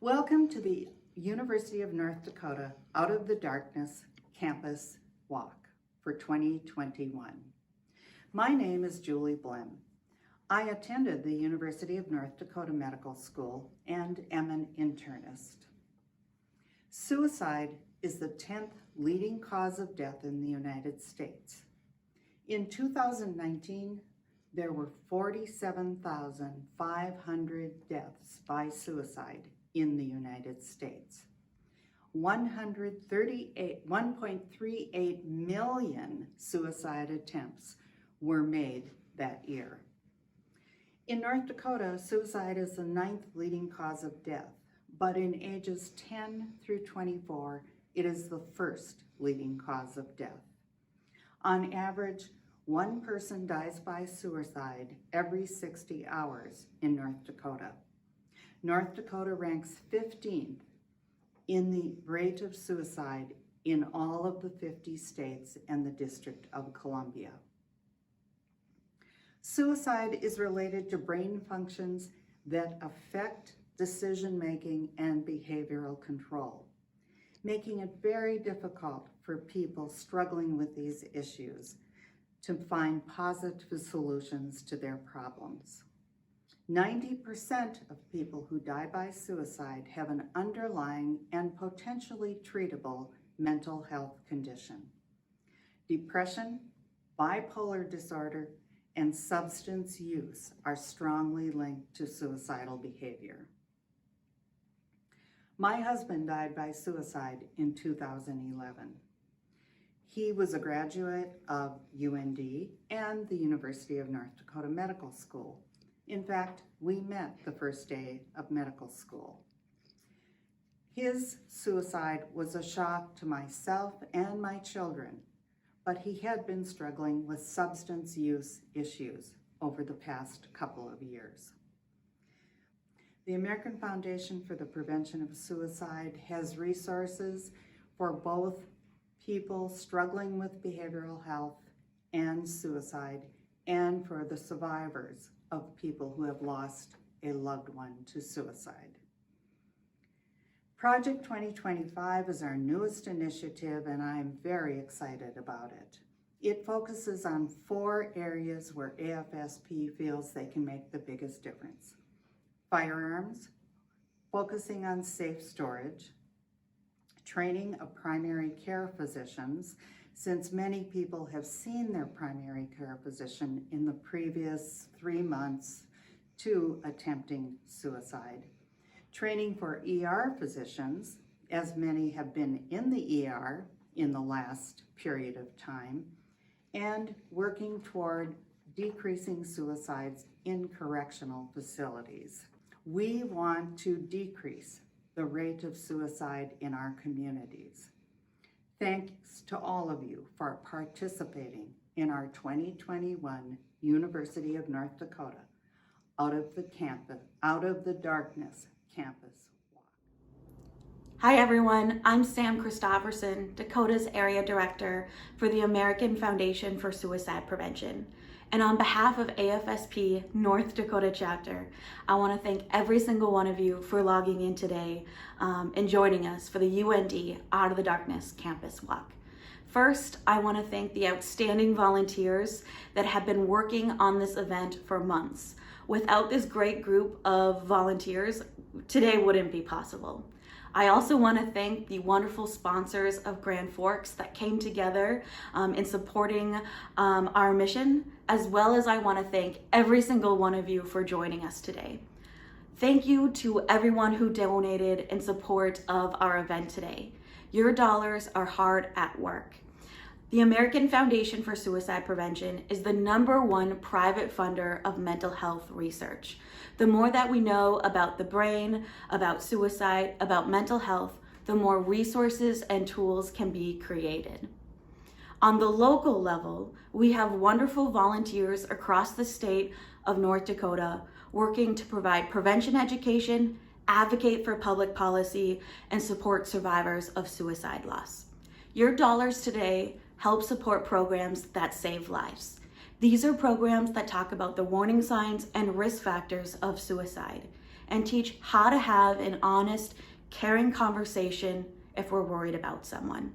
Welcome to the University of North Dakota Out of the Darkness Campus Walk for 2021. My name is Julie Blem. I attended the University of North Dakota Medical School and am an internist. Suicide is the 10th leading cause of death in the United States. In 2019, there were 47,500 deaths by suicide in the United States. 1.38 million suicide attempts were made that year. In North Dakota, suicide is the 9th leading cause of death, but in ages 10 through 24, it is the 1st leading cause of death. On average, one person dies by suicide every 60 hours in North Dakota. North Dakota ranks 15th in the rate of suicide in all of the 50 states and the District of Columbia. Suicide is related to brain functions that affect decision-making and behavioral control, making it very difficult for people struggling with these issues to find positive solutions to their problems. 90% of people who die by suicide have an underlying and potentially treatable mental health condition. Depression, bipolar disorder, and substance use are strongly linked to suicidal behavior. My husband died by suicide in 2011. He was a graduate of UND and the University of North Dakota Medical School. In fact, we met the first day of medical school. His suicide was a shock to myself and my children, but he had been struggling with substance use issues over the past couple of years. The American Foundation for the Prevention of Suicide has resources for both people struggling with behavioral health and suicide, and for the survivors of people who have lost a loved one to suicide. Project 2025 is our newest initiative, and I'm very excited about it. It focuses on 4 areas where AFSP feels they can make the biggest difference. Firearms, focusing on safe storage, training of primary care physicians, since many people have seen their primary care physician in the previous 3 months to attempting suicide. Training for ER physicians, as many have been in the ER in the last period of time, and working toward decreasing suicides in correctional facilities. We want to decrease the rate of suicide in our communities. Thanks to all of you for participating in our 2021 University of North Dakota Out of the Darkness Campus Walk. Hi everyone, I'm Sam Christofferson, Dakota's Area Director for the American Foundation for Suicide Prevention. And on behalf of AFSP North Dakota Chapter, I want to thank every single one of you for logging in today and joining us for the UND Out of the Darkness Campus Walk. First, I want to thank the outstanding volunteers that have been working on this event for months. Without this great group of volunteers, today wouldn't be possible. I also want to thank the wonderful sponsors of Grand Forks that came together in supporting our mission, as well as I want to thank every single one of you for joining us today. Thank you to everyone who donated in support of our event today. Your dollars are hard at work. The American Foundation for Suicide Prevention is the #1 private funder of mental health research. The more that we know about the brain, about suicide, about mental health, the more resources and tools can be created. On the local level, we have wonderful volunteers across the state of North Dakota working to provide prevention education, advocate for public policy, and support survivors of suicide loss. Your dollars today help support programs that save lives. These are programs that talk about the warning signs and risk factors of suicide. and teach how to have an honest, caring conversation if we're worried about someone.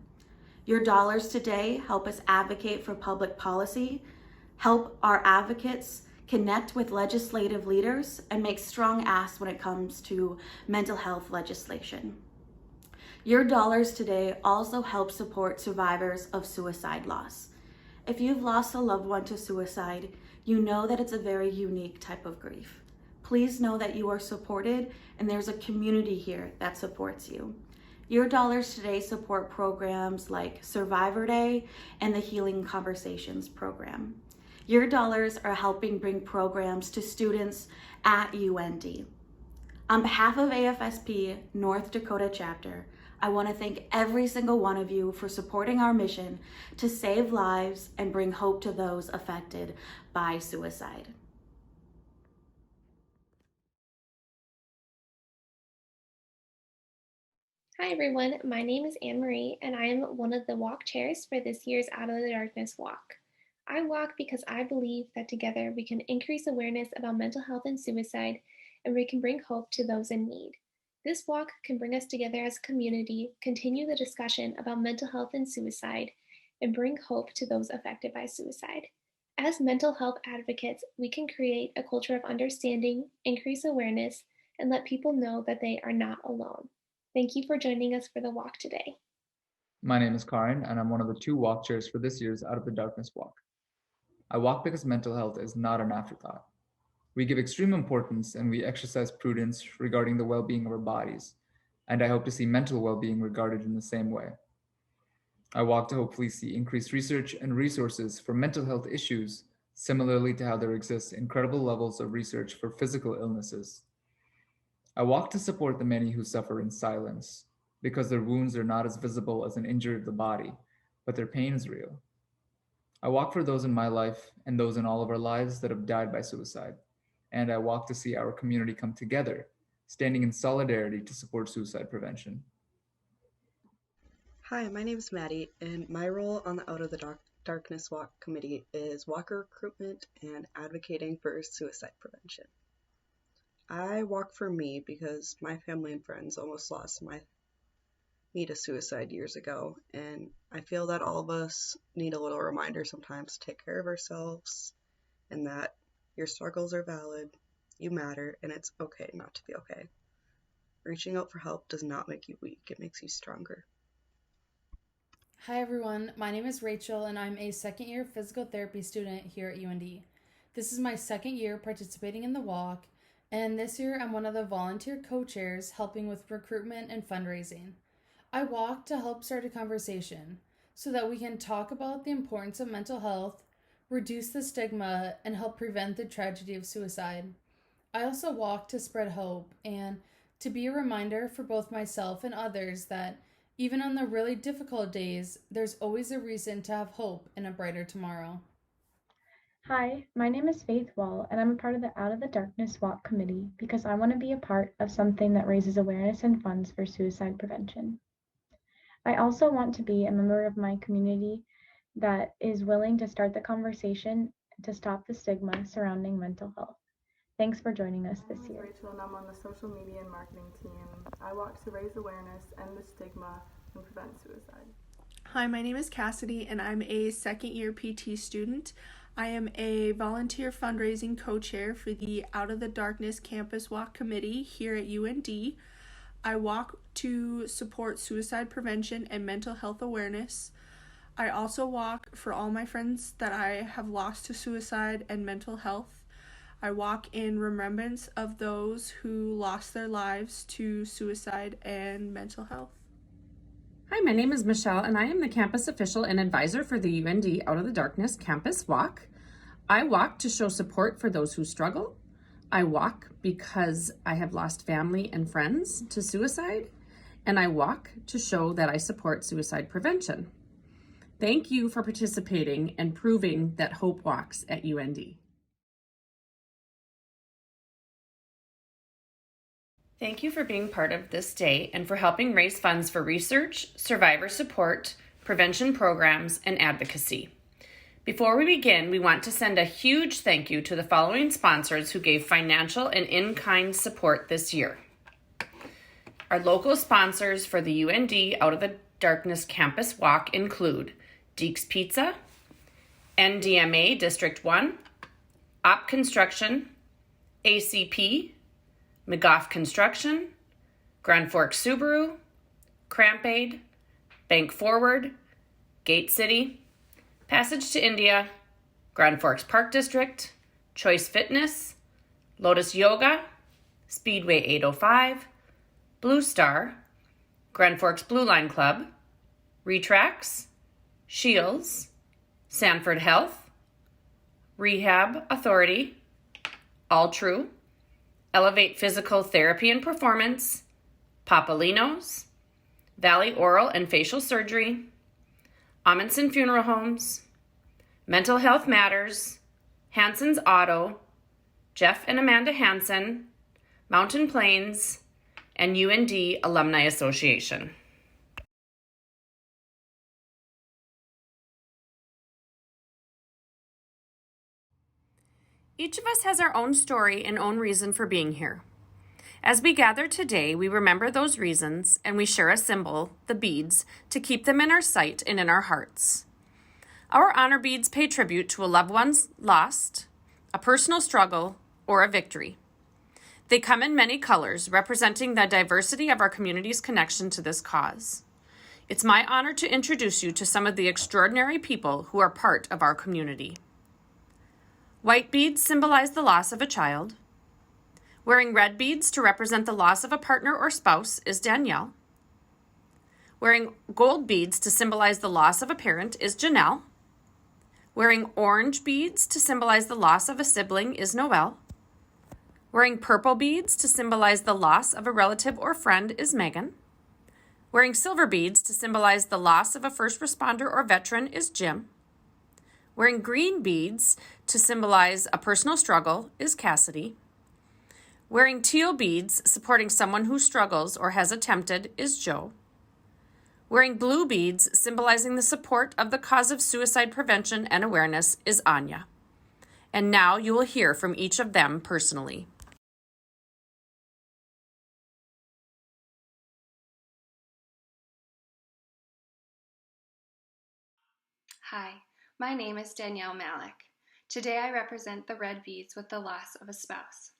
Your dollars today help us advocate for public policy, help our advocates connect with legislative leaders, and make strong asks when it comes to mental health legislation. Your dollars today also help support survivors of suicide loss. If you've lost a loved one to suicide, you know that it's a very unique type of grief. Please know that you are supported and there's a community here that supports you. Your dollars today support programs like Survivor Day and the Healing Conversations program. Your dollars are helping bring programs to students at UND. On behalf of AFSP North Dakota chapter, I want to thank every single one of you for supporting our mission to save lives and bring hope to those affected by suicide. Hi everyone, my name is Anne-Marie and I am one of the walk chairs for this year's Out of the Darkness walk. I walk because I believe that together we can increase awareness about mental health and suicide, and we can bring hope to those in need. This walk can bring us together as a community, continue the discussion about mental health and suicide, and bring hope to those affected by suicide. As mental health advocates, we can create a culture of understanding, increase awareness, and let people know that they are not alone. Thank you for joining us for the walk today. My name is Karin, and I'm one of the 2 walk chairs for this year's Out of the Darkness walk. I walk because mental health is not an afterthought. We give extreme importance and we exercise prudence regarding the well-being of our bodies, and I hope to see mental well-being regarded in the same way. I walk to hopefully see increased research and resources for mental health issues, similarly to how there exists incredible levels of research for physical illnesses. I walk to support the many who suffer in silence, because their wounds are not as visible as an injury of the body, but their pain is real. I walk for those in my life and those in all of our lives that have died by suicide, and I walk to see our community come together, standing in solidarity to support suicide prevention. Hi, my name is Maddie, and my role on the Out of the Darkness Walk Committee is walker recruitment and advocating for suicide prevention. I walk for me because my family and friends almost lost me to suicide years ago, and I feel that all of us need a little reminder sometimes to take care of ourselves and that your struggles are valid, you matter, and it's okay not to be okay. Reaching out for help does not make you weak, it makes you stronger. Hi everyone, my name is Rachel and I'm a second year physical therapy student here at UND. This is my second year participating in the walk, and this year I'm one of the volunteer co-chairs helping with recruitment and fundraising. I walk to help start a conversation so that we can talk about the importance of mental health, reduce the stigma, and help prevent the tragedy of suicide. I also walk to spread hope and to be a reminder for both myself and others that even on the really difficult days, there's always a reason to have hope in a brighter tomorrow. Hi, my name is Faith Wall, and I'm a part of the Out of the Darkness Walk Committee because I want to be a part of something that raises awareness and funds for suicide prevention. I also want to be a member of my community that is willing to start the conversation to stop the stigma surrounding mental health. Thanks for joining us this year. My name is Rachel and I'm on the social media and marketing team. I walk to raise awareness, end the stigma, and prevent suicide. Hi, my name is Cassidy and I'm a second year PT student. I am a volunteer fundraising co-chair for the Out of the Darkness Campus Walk Committee here at UND. I walk to support suicide prevention and mental health awareness. I also walk for all my friends that I have lost to suicide and mental health. I walk in remembrance of those who lost their lives to suicide and mental health. Hi, my name is Michelle and I am the campus official and advisor for the UND Out of the Darkness Campus Walk. I walk to show support for those who struggle. I walk because I have lost family and friends to suicide, and I walk to show that I support suicide prevention. Thank you for participating and proving that hope walks at UND. Thank you for being part of this day and for helping raise funds for research, survivor support, prevention programs, and advocacy. Before we begin, we want to send a huge thank you to the following sponsors who gave financial and in-kind support this year. Our local sponsors for the UND Out of the Darkness Campus Walk include Deeks Pizza, NDMA District 1, OP Construction, ACP, McGough Construction, Grand Forks Subaru, Cramp Aid, Bank Forward, Gate City, Passage to India, Grand Forks Park District, Choice Fitness, Lotus Yoga, Speedway 805, Blue Star, Grand Forks Blue Line Club, Retrax, Shields, Sanford Health, Rehab Authority, All True, Elevate Physical Therapy and Performance, Papalinos, Valley Oral and Facial Surgery, Amundsen Funeral Homes, Mental Health Matters, Hanson's Auto, Jeff and Amanda Hansen, Mountain Plains, and UND Alumni Association. Each of us has our own story and own reason for being here. As we gather today, we remember those reasons and we share a symbol, the beads, to keep them in our sight and in our hearts. Our honor beads pay tribute to a loved one's lost, a personal struggle, or a victory. They come in many colors, representing the diversity of our community's connection to this cause. It's my honor to introduce you to some of the extraordinary people who are part of our community. White beads symbolize the loss of a child. Wearing red beads to represent the loss of a partner or spouse is Danielle. Wearing gold beads to symbolize the loss of a parent is Janelle. Wearing orange beads to symbolize the loss of a sibling is Noelle. Wearing purple beads to symbolize the loss of a relative or friend is Megan. Wearing silver beads to symbolize the loss of a first responder or veteran is Jim. Wearing green beads to symbolize a personal struggle is Cassidy. Wearing teal beads supporting someone who struggles or has attempted is Joe. Wearing blue beads symbolizing the support of the cause of suicide prevention and awareness is Anya. And now you will hear from each of them personally. Hi, my name is Danielle Malik. Today I represent the red beads with the loss of a spouse.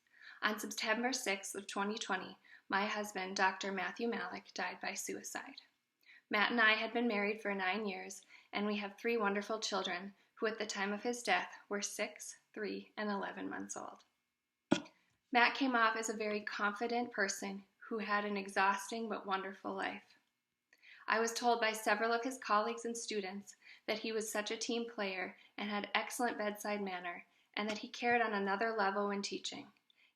On September 6th of 2020, my husband, Dr. Matthew Malik, died by suicide. Matt and I had been married for 9 years, and we have 3 wonderful children who at the time of his death were 6, 3, and 11 months old. Matt came off as a very confident person who had an exhausting but wonderful life. I was told by several of his colleagues and students that he was such a team player and had excellent bedside manner, and that he cared on another level when teaching.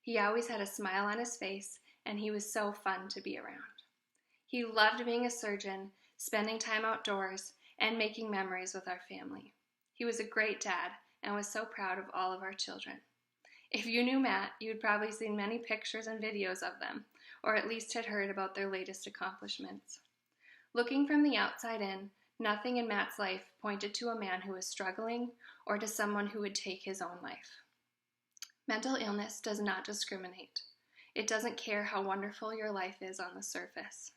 He always had a smile on his face, and he was so fun to be around. He loved being a surgeon, spending time outdoors, and making memories with our family. He was a great dad and was so proud of all of our children. If you knew Matt, you'd probably seen many pictures and videos of them, or at least had heard about their latest accomplishments. Looking from the outside in, nothing in Matt's life pointed to a man who was struggling or to someone who would take his own life. Mental illness does not discriminate. It doesn't care how wonderful your life is on the surface.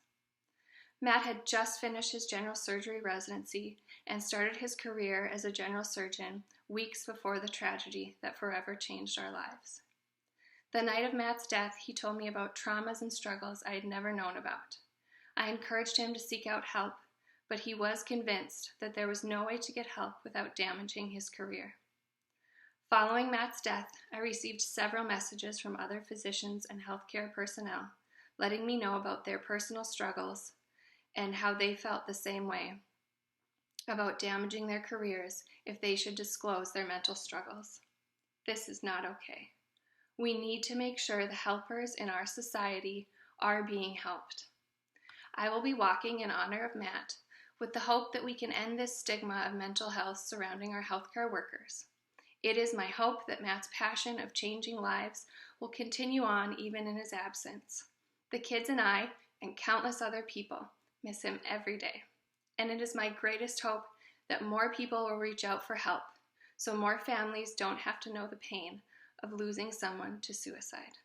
Matt had just finished his general surgery residency and started his career as a general surgeon weeks before the tragedy that forever changed our lives. The night of Matt's death, he told me about traumas and struggles I had never known about. I encouraged him to seek out help, but he was convinced that there was no way to get help without damaging his career. Following Matt's death, I received several messages from other physicians and healthcare personnel letting me know about their personal struggles and how they felt the same way about damaging their careers if they should disclose their mental struggles. This is not okay. We need to make sure the helpers in our society are being helped. I will be walking in honor of Matt with the hope that we can end this stigma of mental health surrounding our healthcare workers. It is my hope that Matt's passion of changing lives will continue on even in his absence. The kids and I, and countless other people, miss him every day. And it is my greatest hope that more people will reach out for help so more families don't have to know the pain of losing someone to suicide.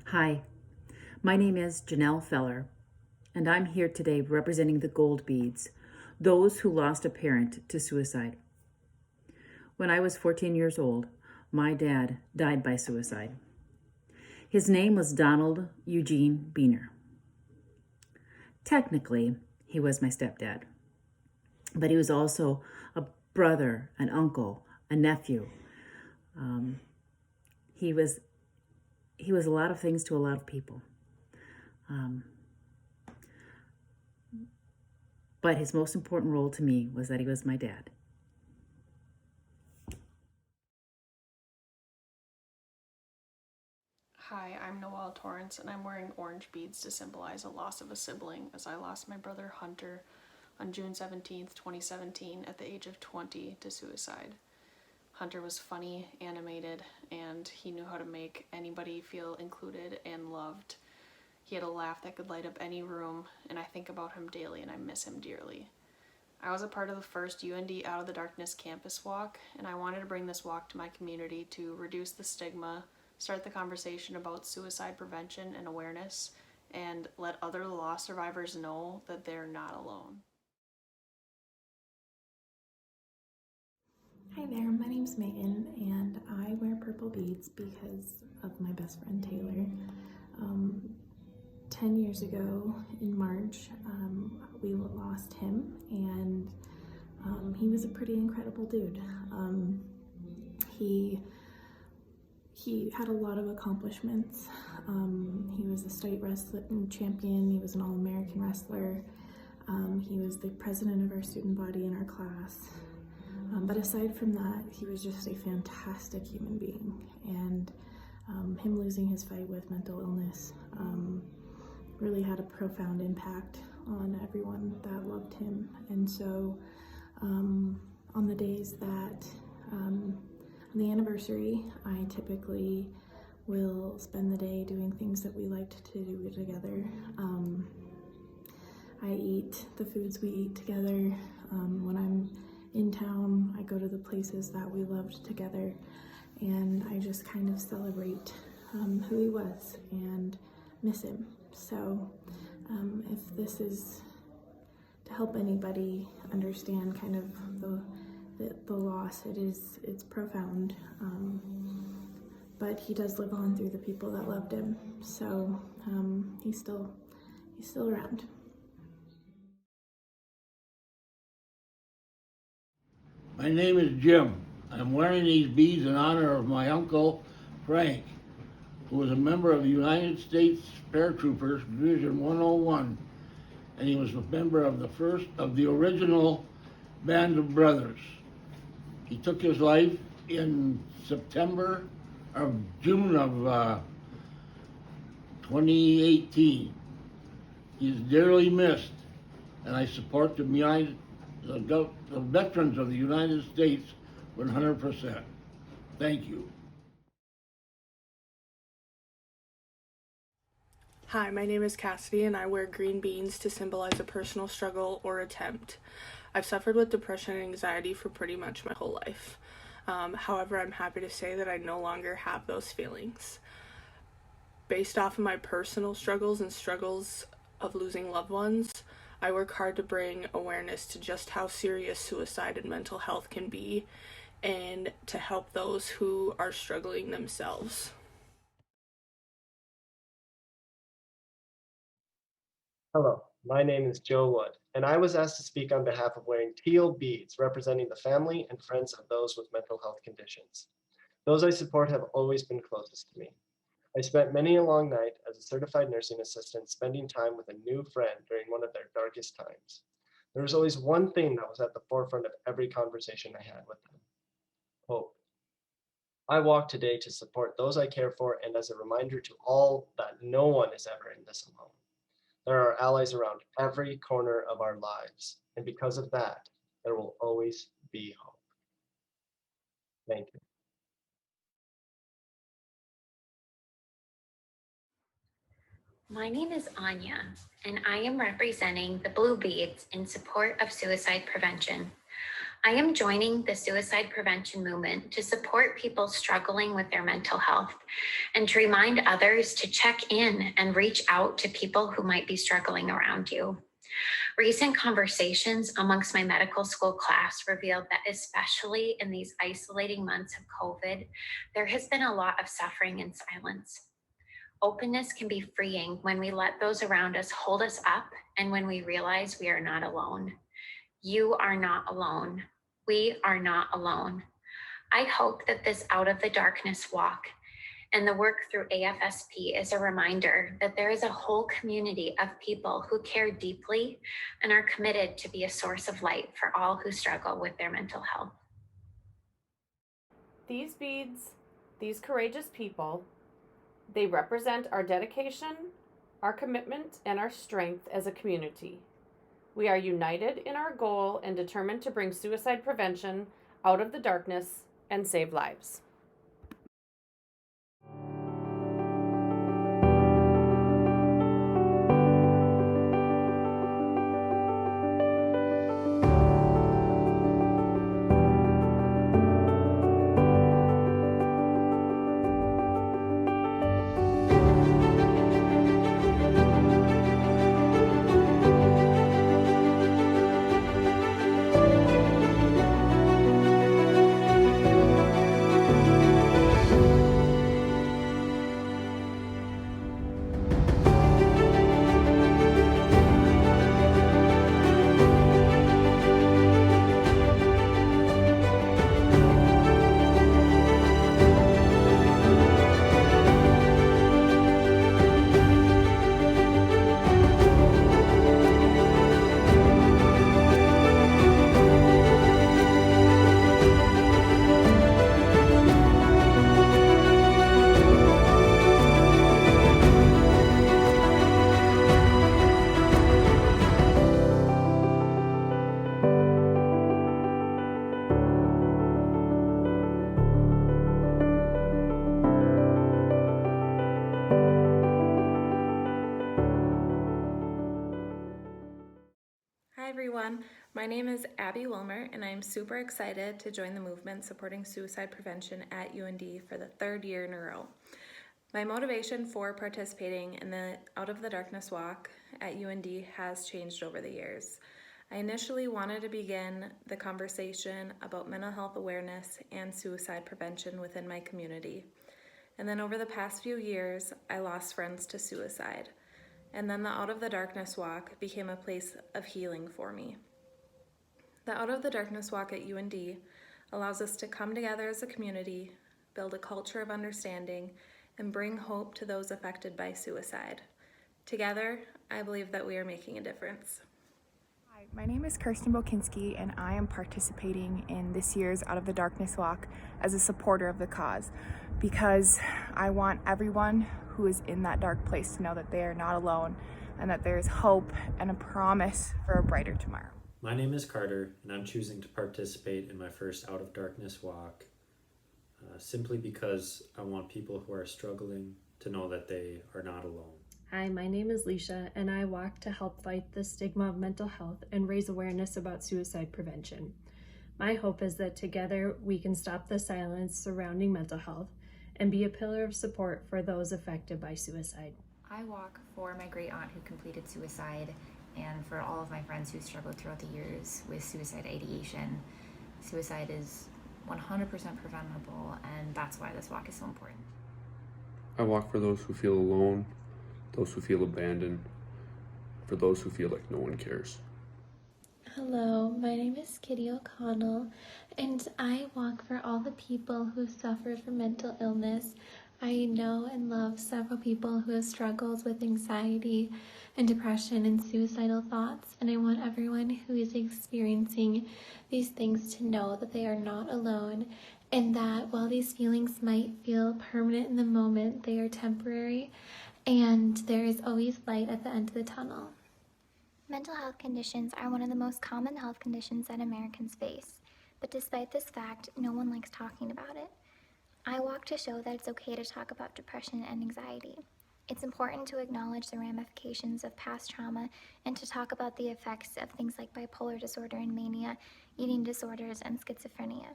Hi, my name is Janelle Feller, and I'm here today representing the Gold Beads, those who lost a parent to suicide. When I was 14 years old, my dad died by suicide. His name was Donald Eugene Beener. Technically, he was my stepdad, but he was also a brother, an uncle, a nephew. He was a lot of things to a lot of people. But his most important role to me was that he was my dad. Hi, I'm Noelle Torrance, and I'm wearing orange beads to symbolize a loss of a sibling, as I lost my brother Hunter on June 17th, 2017, at the age of 20 to suicide. Hunter was funny, animated, and he knew how to make anybody feel included and loved. He had a laugh that could light up any room, and I think about him daily and I miss him dearly. I was a part of the first UND Out of the Darkness campus walk, and I wanted to bring this walk to my community to reduce the stigma, start the conversation about suicide prevention and awareness, and let other loss survivors know that they're not alone. Hi there, my name's Megan, and I wear purple beads because of my best friend Taylor. 10 years ago in March, we lost him, and he was a pretty incredible dude. He had a lot of accomplishments. He was a state wrestling champion, he was an All-American wrestler, he was the president of our student body in our class. But aside from that, he was just a fantastic human being, and him losing his fight with mental illness really had a profound impact on everyone that loved him. And so on the days that, on the anniversary, I typically will spend the day doing things that we liked to do together. I eat the foods we eat together. When I'm in town, I go to the places that we loved together, and I just kind of celebrate who he was and miss him. So if this is to help anybody understand kind of the loss, it's profound, but he does live on through the people that loved him. So he's still around. My name is Jim. I'm wearing these beads in honor of my uncle, Frank, who was a member of the United States Paratroopers, Division 101, and he was a member of the original Band of Brothers. He took his life in June of 2018. He is dearly missed, and I support the veterans of the United States 100%. Thank you. Hi, my name is Cassidy, and I wear green beans to symbolize a personal struggle or attempt. I've suffered with depression and anxiety for pretty much my whole life. However, I'm happy to say that I no longer have those feelings. Based off of my personal struggles and struggles of losing loved ones, I work hard to bring awareness to just how serious suicide and mental health can be, and to help those who are struggling themselves. Hello, my name is Joe Wood, and I was asked to speak on behalf of wearing teal beads representing the family and friends of those with mental health conditions. Those I support have always been closest to me. I spent many a long night as a certified nursing assistant spending time with a new friend during one of their darkest times. There was always one thing that was at the forefront of every conversation I had with them: hope. I walk today to support those I care for and as a reminder to all that no one is ever in this alone. There are allies around every corner of our lives, and because of that, there will always be hope. Thank you. My name is Anya, and I am representing the Blue Beads in support of suicide prevention. I am joining the suicide prevention movement to support people struggling with their mental health and to remind others to check in and reach out to people who might be struggling around you. Recent conversations amongst my medical school class revealed that, especially in these isolating months of COVID, there has been a lot of suffering in silence. Openness can be freeing when we let those around us hold us up and when we realize we are not alone. You are not alone. We are not alone. I hope that this Out of the Darkness walk and the work through AFSP is a reminder that there is a whole community of people who care deeply and are committed to be a source of light for all who struggle with their mental health. These beads, these courageous people, they represent our dedication, our commitment, and our strength as a community. We are united in our goal and determined to bring suicide prevention out of the darkness and save lives. Hi everyone, my name is Abby Wilmer and I'm super excited to join the movement supporting suicide prevention at UND for the third year in a row. My motivation for participating in the Out of the Darkness walk at UND has changed over the years. I initially wanted to begin the conversation about mental health awareness and suicide prevention within my community. And then over the past few years, I lost friends to suicide. And then the Out of the Darkness walk became a place of healing for me. The Out of the Darkness walk at UND allows us to come together as a community, build a culture of understanding, and bring hope to those affected by suicide. Together, I believe that we are making a difference. Hi, my name is Kirsten Bokinski and I am participating in this year's Out of the Darkness walk as a supporter of the cause because I want everyone who is in that dark place to know that they are not alone and that there is hope and a promise for a brighter tomorrow. My name is Carter and I'm choosing to participate in my first Out of Darkness walk simply because I want people who are struggling to know that they are not alone. Hi, my name is Leisha and I walk to help fight the stigma of mental health and raise awareness about suicide prevention. My hope is that together we can stop the silence surrounding mental health and be a pillar of support for those affected by suicide. I walk for my great aunt who completed suicide and for all of my friends who struggled throughout the years with suicide ideation. Suicide is 100% preventable, and that's why this walk is so important. I walk for those who feel alone, those who feel abandoned, for those who feel like no one cares. Hello, my name is Kitty O'Connell, and I walk for all the people who suffer from mental illness. I know and love several people who have struggled with anxiety and depression and suicidal thoughts, and I want everyone who is experiencing these things to know that they are not alone, and that while these feelings might feel permanent in the moment, they are temporary, and there is always light at the end of the tunnel. Mental health conditions are one of the most common health conditions that Americans face, but despite this fact, no one likes talking about it. I walk to show that it's okay to talk about depression and anxiety. It's important to acknowledge the ramifications of past trauma and to talk about the effects of things like bipolar disorder and mania, eating disorders, and schizophrenia.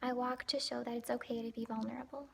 I walk to show that it's okay to be vulnerable.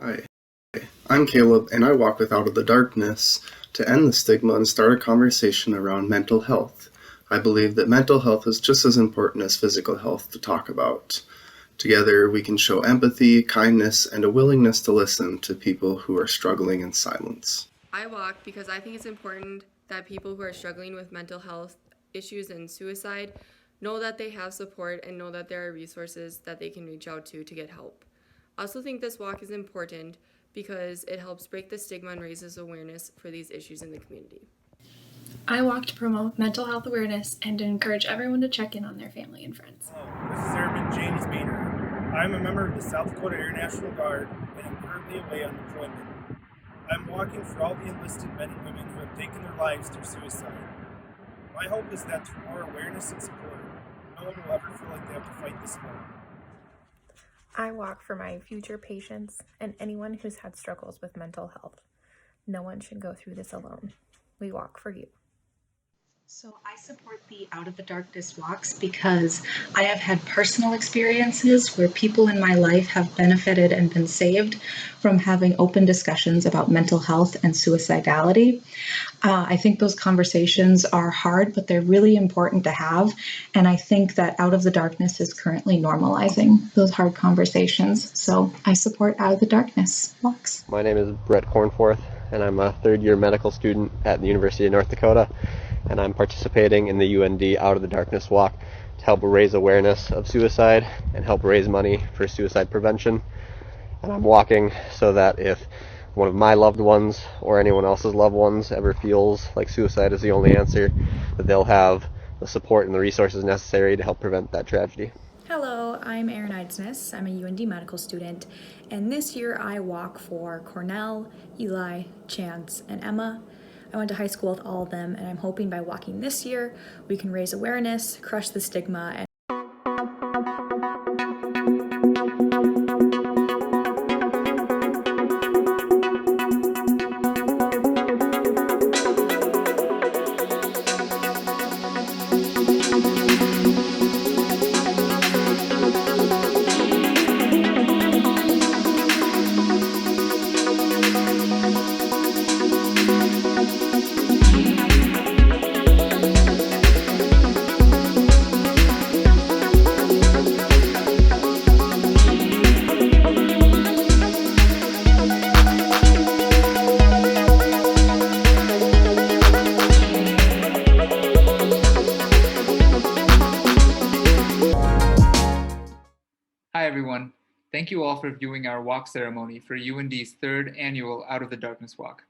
Hi, I'm Caleb, and I walk with Out of the Darkness to end the stigma and start a conversation around mental health. I believe that mental health is just as important as physical health to talk about. Together, we can show empathy, kindness, and a willingness to listen to people who are struggling in silence. I walk because I think it's important that people who are struggling with mental health issues and suicide know that they have support and know that there are resources that they can reach out to get help. I also think this walk is important because it helps break the stigma and raises awareness for these issues in the community. I walk to promote mental health awareness and to encourage everyone to check in on their family and friends. Hello, this is Airman James Maynard. I'm a member of the South Dakota Air National Guard and am currently away on deployment. I'm walking for all the enlisted men and women who have taken their lives through suicide. My hope is that through more awareness and support, no one will ever feel like they have to fight this alone. I walk for my future patients and anyone who's had struggles with mental health. No one should go through this alone. We walk for you. So I support the Out of the Darkness walks because I have had personal experiences where people in my life have benefited and been saved from having open discussions about mental health and suicidality. I think those conversations are hard, but they're really important to have. And I think that Out of the Darkness is currently normalizing those hard conversations. So I support Out of the Darkness walks. My name is Brett Cornforth, and I'm a third-year medical student at the University of North Dakota. And I'm participating in the UND Out of the Darkness walk to help raise awareness of suicide and help raise money for suicide prevention. And I'm walking so that if one of my loved ones or anyone else's loved ones ever feels like suicide is the only answer, that they'll have the support and the resources necessary to help prevent that tragedy. Hello, I'm Erin Eidsness. I'm a UND medical student, and this year I walk for Cornell, Eli, Chance, and Emma. I went to high school with all of them, and I'm hoping by walking this year, we can raise awareness, crush the stigma, and Hi everyone, thank you all for viewing our walk ceremony for UND's third annual Out of the Darkness walk.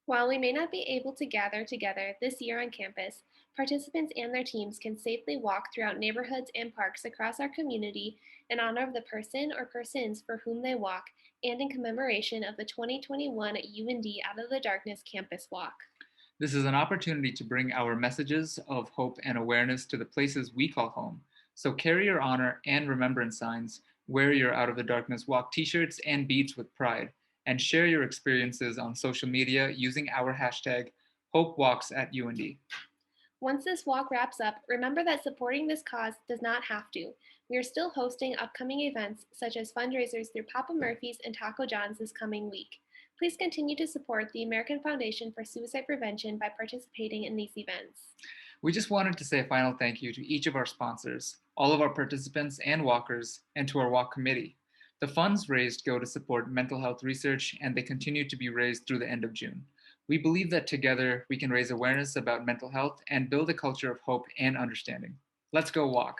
While we may not be able to gather together this year on campus, participants and their teams can safely walk throughout neighborhoods and parks across our community in honor of the person or persons for whom they walk and in commemoration of the 2021 UND Out of the Darkness campus walk. This is an opportunity to bring our messages of hope and awareness to the places we call home. So carry your honor and remembrance signs, Wear your Out of the Darkness Walk t-shirts and beads with pride, and share your experiences on social media using our hashtag HopeWalksAtUND. Once this walk wraps up, remember that supporting this cause does not have to. We are still hosting upcoming events such as fundraisers through Papa Murphy's and Taco John's this coming week. Please continue to support the American Foundation for Suicide Prevention by participating in these events. We just wanted to say a final thank you to each of our sponsors, all of our participants and walkers, and to our walk committee. The funds raised go to support mental health research, and they continue to be raised through the end of June. We believe that together we can raise awareness about mental health and build a culture of hope and understanding. Let's go walk.